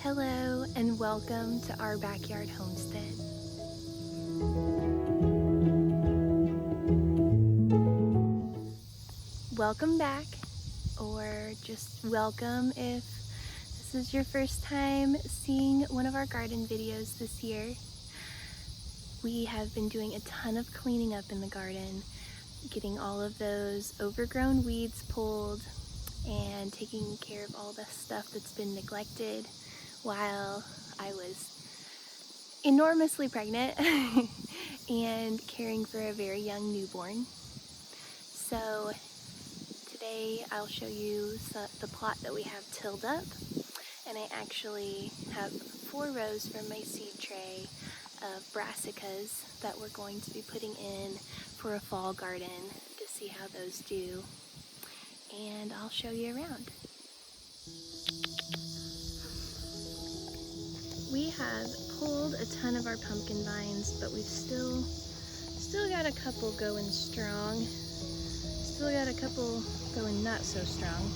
Hello and welcome to Our Backyard Homestead. Welcome back, or just welcome if this is your first time seeing one of our garden videos this year. We have been doing a ton of cleaning up in the garden, getting all of those overgrown weeds pulled and taking care of all the stuff that's been neglected while I was enormously pregnant and caring for a very young newborn. So today I'll show you the plot that we have tilled up, and I actually have 4 rows from my seed tray of Brassicas that we're going to be putting in for a fall garden to see how those do, and I'll show you around. We have pulled a ton of our pumpkin vines, but we've still got a couple going strong. Still got a couple going not so strong.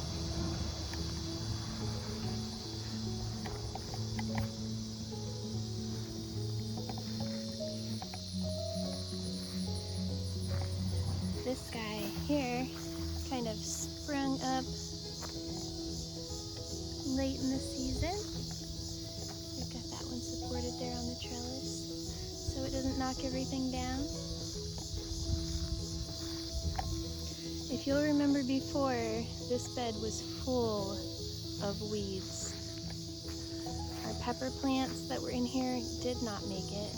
This guy here kind of sprung up late in the season. We've got that one supported there on the trellis so it doesn't knock everything down. If you'll remember before, this bed was full of weeds. Our pepper plants that were in here did not make it.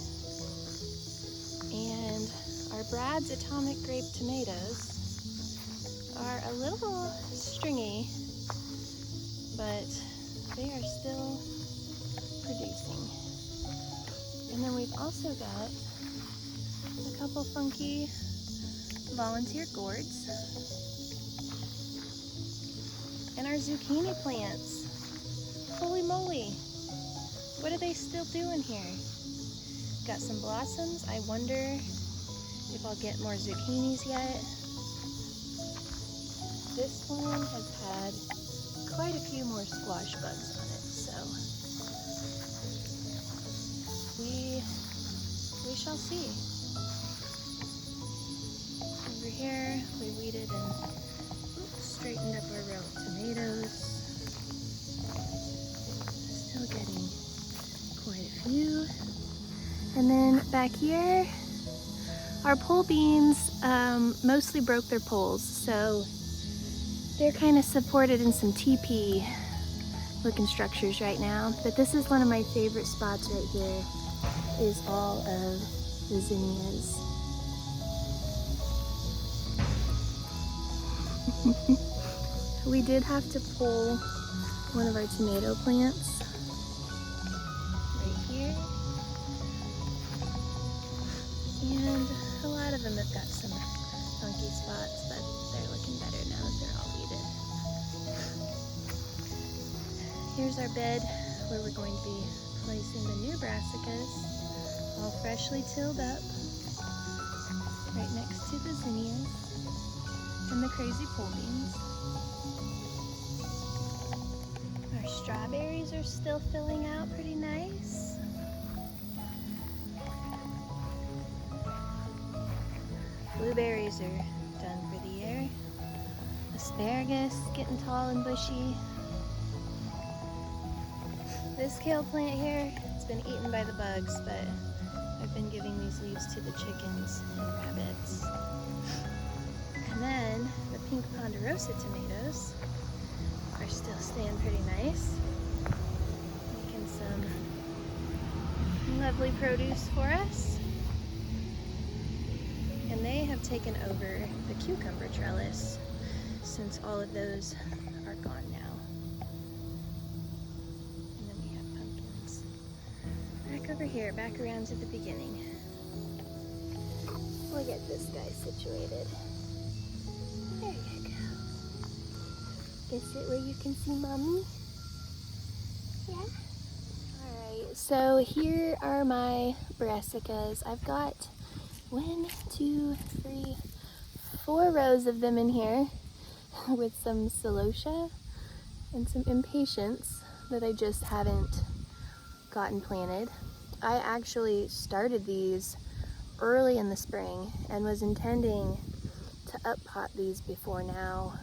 And our Brad's atomic grape tomatoes are a little stringy, but they are still producing. And then we've also got a couple funky volunteer gourds and our zucchini plants. Holy moly, what are they still doing here? Got some blossoms. I wonder if I'll get more zucchinis yet. This one has had quite a few more squash bugs on it, so we shall see. Over here, we weeded and straightened up our row of tomatoes. Still getting quite a few. And then back here, our pole beans mostly broke their poles, so they're kind of supported in some teepee looking structures right now. But this is one of my favorite spots right here, is all of the zinnias. We did have to pull one of our tomato plants right here. And a lot of them have got some funky spots, but they're looking better now that they're all weeded. Here's our bed where we're going to be placing the new brassicas, all freshly tilled up, right next to the zinnias and the crazy pole beans. Our strawberries are still filling out pretty nice. Blueberries are done for the year. Asparagus getting tall and bushy. This kale plant here, it's been eaten by the bugs, but I've been giving these leaves to the chickens and rabbits. And then the pink ponderosa tomatoes are still staying pretty nice, making some lovely produce for us. And they have taken over the cucumber trellis since all of those are gone now. And then we have pumpkins back over here, back around to the beginning. We'll get this guy situated. There you go. Is it where you can see mommy? Yeah? Alright, so here are my brassicas. I've got 1, 2, 3, 4 rows of them in here with some celosia and some impatiens that I just haven't gotten planted. I actually started these early in the spring and was intending to up pot these before now.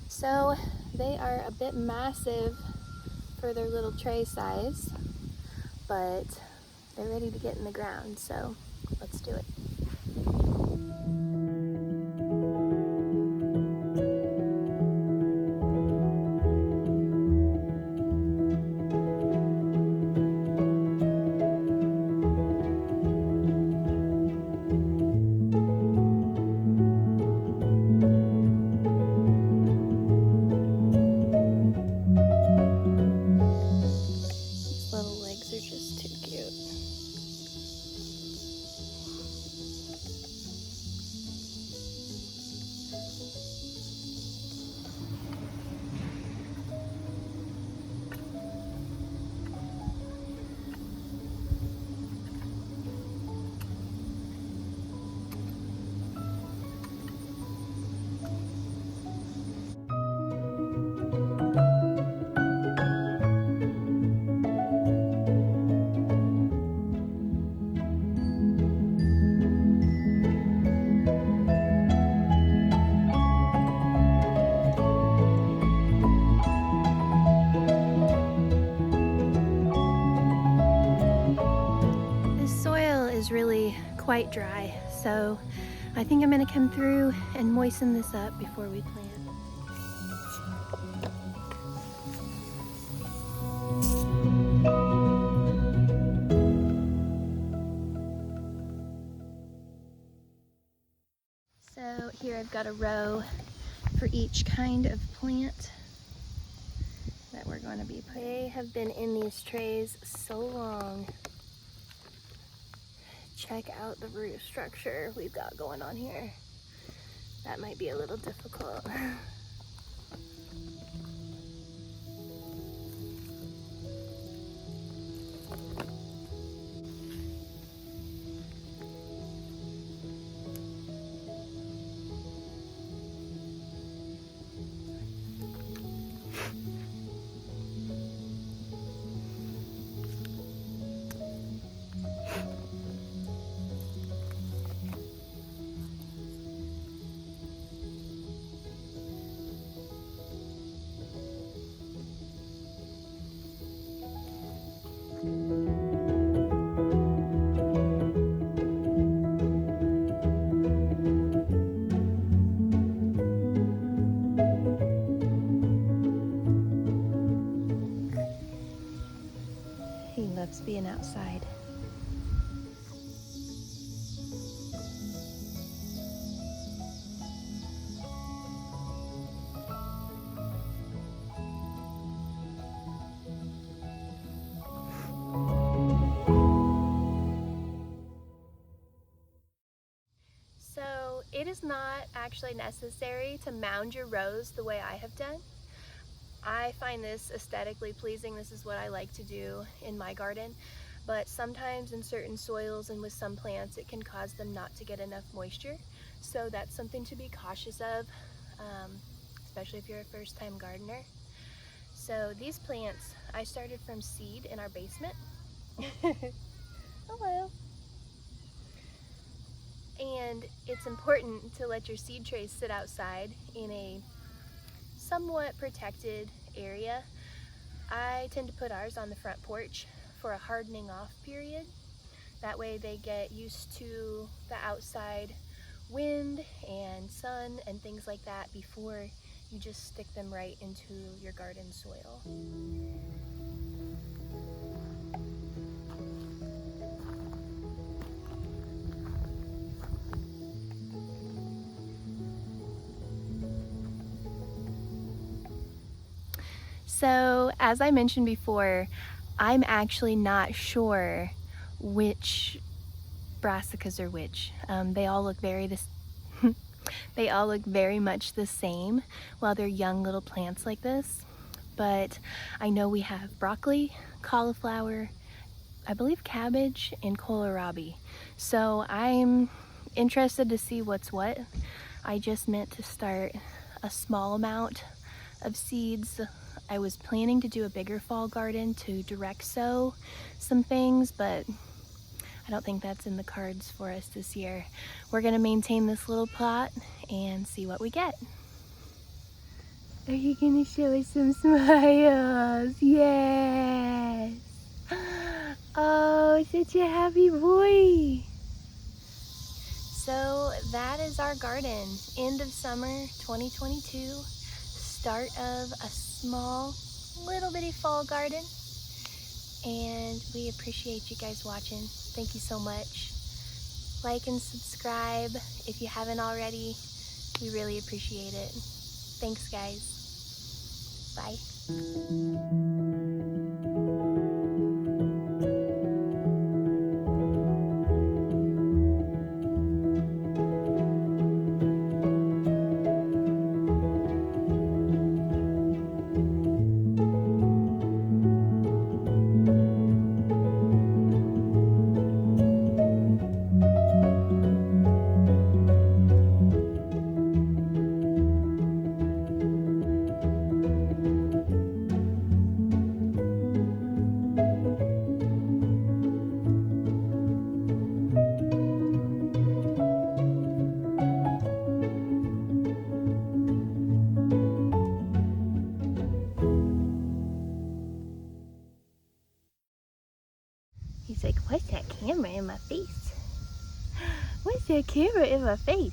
So they are a bit massive for their little tray size, but they're ready to get in the ground, so let's do it. Little legs are just too cute. Is really quite dry, so I think I'm going to come through and moisten this up before we plant. So here I've got a row for each kind of plant that we're going to be putting. They have been in these trays so long. Check out the root structure we've got going on here. That might be a little difficult. He loves being outside. So it is not actually necessary to mound your rows the way I have done. I find this aesthetically pleasing. This is what I like to do in my garden, but sometimes in certain soils and with some plants it can cause them not to get enough moisture. So that's something to be cautious of, especially if you're a first-time gardener. So these plants I started from seed in our basement. Hello. And it's important to let your seed trays sit outside in a somewhat protected area. I tend to put ours on the front porch for a hardening off period. That way they get used to the outside wind and sun and things like that before you just stick them right into your garden soil. So as I mentioned before, I'm actually not sure which brassicas are which. They all look they all look very much the same while they're young little plants like this. But I know we have broccoli, cauliflower, I believe cabbage, and kohlrabi. So I'm interested to see what's what. I just meant to start a small amount of seeds I was planning to do a bigger fall garden to direct sow some things, but I don't think that's in the cards for us this year. We're gonna maintain this little plot and see what we get. Are you gonna show us some smiles? Yes! Oh, such a happy boy! So that is our garden. End of summer 2022. Start of a small, little bitty fall garden. And we appreciate you guys watching. Thank you so much. Like and subscribe if you haven't already. We really appreciate it. Thanks, guys. Bye. He's like, what's that camera in my face? What's that camera in my face?